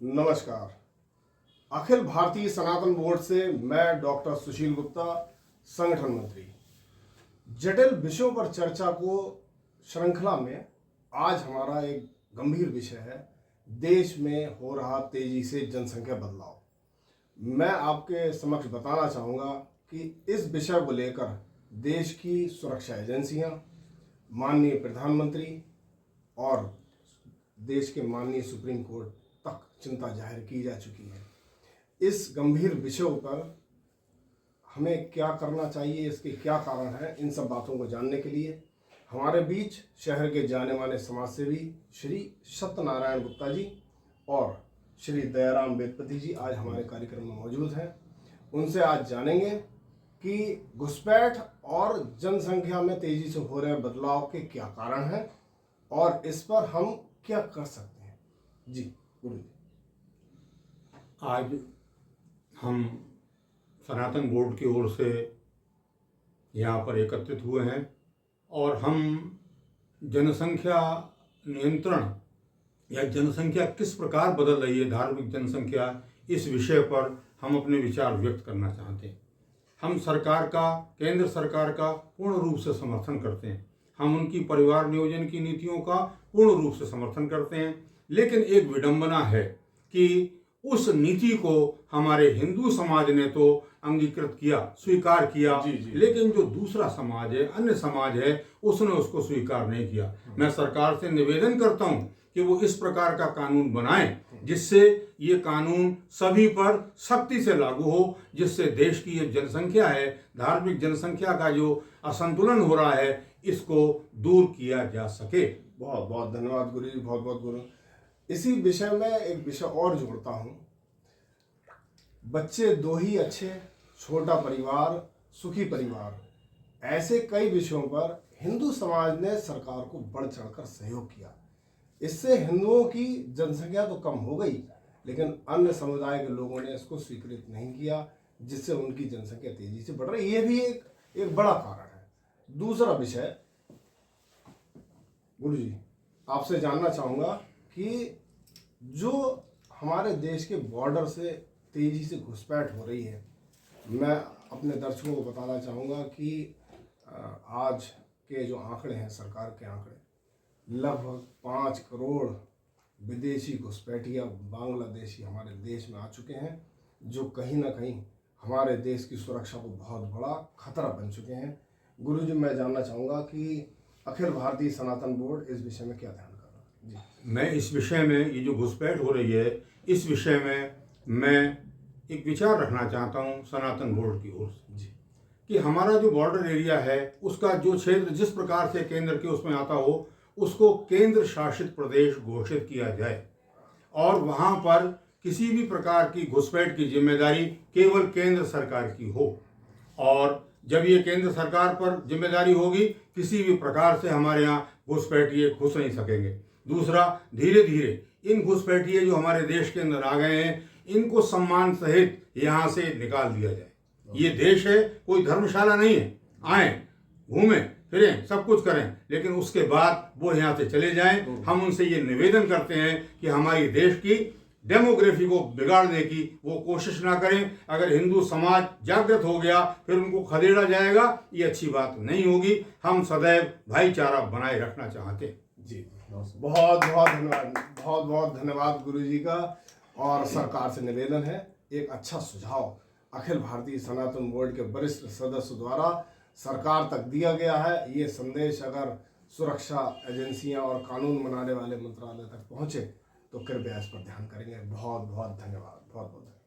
नमस्कार। अखिल भारतीय सनातन बोर्ड से मैं डॉक्टर सुशील गुप्ता, संगठन मंत्री। जटिल विषयों पर चर्चा को श्रृंखला में आज हमारा एक गंभीर विषय है, देश में हो रहा तेजी से जनसंख्या बदलाव। मैं आपके समक्ष बताना चाहूँगा कि इस विषय को लेकर देश की सुरक्षा एजेंसियां, माननीय प्रधानमंत्री और देश के माननीय सुप्रीम कोर्ट तक चिंता जाहिर की जा चुकी है। इस गंभीर विषयों पर हमें क्या करना चाहिए, इसके क्या कारण हैं, इन सब बातों को जानने के लिए हमारे बीच शहर के जाने माने समाजसेवी श्री सत्यनारायण गुप्ता जी और श्री दयाराम वेदपति जी आज हमारे कार्यक्रम में मौजूद हैं। उनसे आज जानेंगे कि घुसपैठ और जनसंख्या में तेजी से हो रहे बदलाव के क्या कारण हैं और इस पर हम क्या कर सकते हैं। जी गुरु जी। आज हम सनातन बोर्ड की ओर से यहाँ पर एकत्रित हुए हैं और हम जनसंख्या नियंत्रण या जनसंख्या किस प्रकार बदल रही है, धार्मिक जनसंख्या, इस विषय पर हम अपने विचार व्यक्त करना चाहते हैं। हम सरकार का, केंद्र सरकार का पूर्ण रूप से समर्थन करते हैं। हम उनकी परिवार नियोजन की नीतियों का पूर्ण रूप से समर्थन करते हैं, लेकिन एक विडंबना है कि उस नीति को हमारे हिंदू समाज ने तो अंगीकृत किया, स्वीकार किया, लेकिन जो दूसरा समाज है, अन्य समाज है, उसने उसको स्वीकार नहीं किया। मैं सरकार से निवेदन करता हूं कि वो इस प्रकार का कानून बनाएं जिससे ये कानून सभी पर सख्ती से लागू हो, जिससे देश की ये जनसंख्या है, धार्मिक जनसंख्या का जो असंतुलन हो रहा है, इसको दूर किया जा सके। बहुत बहुत धन्यवाद गुरु जी, बहुत बहुत गुरु। इसी विषय में एक विषय और जोड़ता हूँ। बच्चे दो ही अच्छे, छोटा परिवार, सुखी परिवार, ऐसे कई विषयों पर हिंदू समाज ने सरकार को बढ़ चढ़कर सहयोग किया। इससे हिंदुओं की जनसंख्या तो कम हो गई, लेकिन अन्य समुदाय के लोगों ने इसको स्वीकृत नहीं किया, जिससे उनकी जनसंख्या तेजी से बढ़ रही है। ये भी एक बड़ा कारण है। दूसरा विषय गुरु जी, आपसे जानना चाहूँगा कि जो हमारे देश के बॉर्डर से तेजी से घुसपैठ हो रही है, मैं अपने दर्शकों को बताना चाहूँगा कि आज के जो आंकड़े हैं, सरकार के आंकड़े, लगभग 5 करोड़ विदेशी घुसपैठिया बांग्लादेशी हमारे देश में आ चुके हैं, जो कहीं ना कहीं हमारे देश की सुरक्षा को बहुत बड़ा खतरा बन चुके हैं। गुरु जी, मैं जानना चाहूँगा कि अखिल भारतीय सनातन बोर्ड इस विषय में क्या ध्यान कर रहा है। जी। मैं इस विषय में, ये जो घुसपैठ हो रही है, इस विषय में मैं एक विचार रखना चाहता हूँ सनातन बोर्ड की ओर से। जी। कि हमारा जो बॉर्डर एरिया है, उसका जो क्षेत्र जिस प्रकार से केंद्र के उसमें आता हो, उसको केंद्र शासित प्रदेश घोषित किया जाए और वहाँ पर किसी भी प्रकार की घुसपैठ की जिम्मेदारी केवल केंद्र सरकार की हो। और जब ये केंद्र सरकार पर जिम्मेदारी होगी, किसी भी प्रकार से हमारे यहाँ घुसपैठिए घुस नहीं सकेंगे। दूसरा, धीरे धीरे इन घुसपैठिए जो हमारे देश के अंदर आ गए हैं, इनको सम्मान सहित यहाँ से निकाल दिया जाए। ये देश है, कोई धर्मशाला नहीं है। आए, घूमें फिरें, सब कुछ करें, लेकिन उसके बाद वो यहाँ से चले जाएं। हम उनसे ये निवेदन करते हैं कि हमारी देश की डेमोग्राफी को बिगाड़ने की वो कोशिश ना करें। अगर हिंदू समाज जागृत हो गया, फिर उनको खदेड़ा जाएगा, ये अच्छी बात नहीं होगी। हम सदैव भाईचारा बनाए रखना चाहते हैं। जी, बहुत बहुत धन्यवाद, बहुत बहुत धन्यवाद गुरु जी का। और सरकार से निवेदन है, एक अच्छा सुझाव अखिल भारतीय सनातन बोर्ड के वरिष्ठ सदस्य द्वारा सरकार तक दिया गया है। ये संदेश अगर सुरक्षा एजेंसियां और कानून बनाने वाले मंत्रालय तक पहुंचे तो कृपया इस पर ध्यान करेंगे। बहुत बहुत धन्यवाद, बहुत बहुत धन्यवाद।